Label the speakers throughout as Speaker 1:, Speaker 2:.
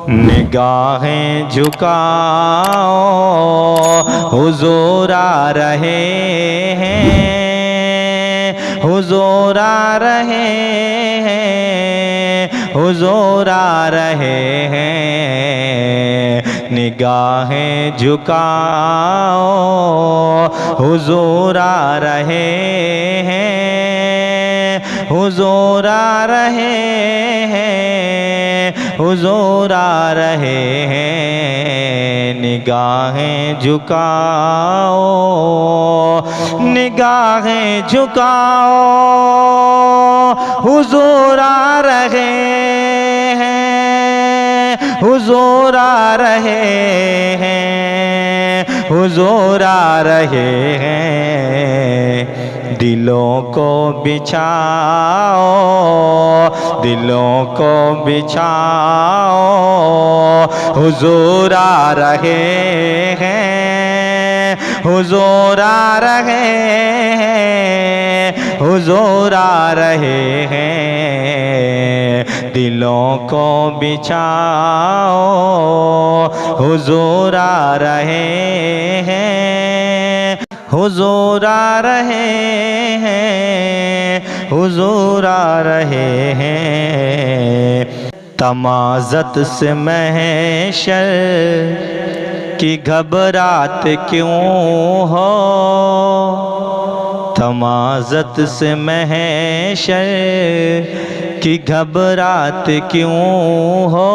Speaker 1: نگاہیں جھکاؤ حضور آ رہے ہیں، حضور آ رہے ہیں، حضور آ رہے ہیں۔ نگاہیں جھکاؤ حضور آ رہے ہیں، حضور آ رہے ہیں، حضور آ رہے ہیں۔ نگاہیں جھکاؤ، نگاہیں جھکاؤ حضور آ رہے ہیں، حضور آ رہے ہیں، حضور آ رہے ہیں۔ دلوں کو بچھاؤ، دلوں کو بچھاؤ حضور آ رہے ہیں، حضور آ رہے ہیں، حضور آ رہے ہیں۔ دلوں کو بچھاؤ حضور آ رہے ہیں، حضور آ رہے ہیں، حضور آ رہے ہیں۔ تمازت سے محشر کی گھبراہٹ کیوں ہو، تمازت سے محشر کی گھبراہٹ کیوں ہو،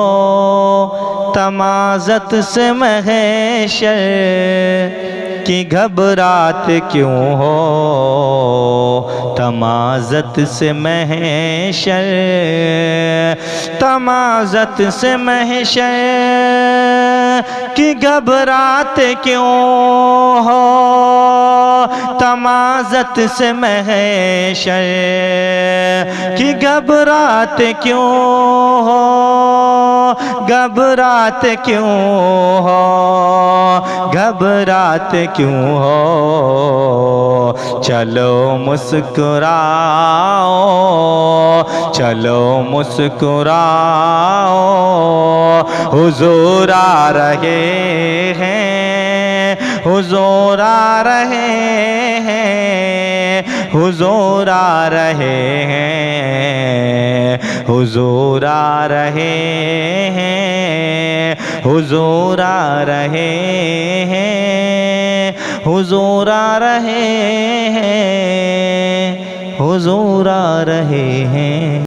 Speaker 1: تمازت سے محشر کی گھبراہٹ کیوں ہو، تمازت سے محشر، تمازت سے محشر کی گھبراہٹ کیوں ہو، تمازت سے محشر کی گھبراہٹ کیوں ہو، گھبراہٹ کیوں ہو، گھبراہٹ کیوں ہو۔ چلو مسکراؤ، چلو مسکراؤ حضور آ رہے ہیں، حضور آ رہے ہیں، حضور آ رہے ہیں، حضور آ رہے ہیں، حضور آ رہے ہیں، حضور آ رہے ہیں، حضور آ رہے ہیں۔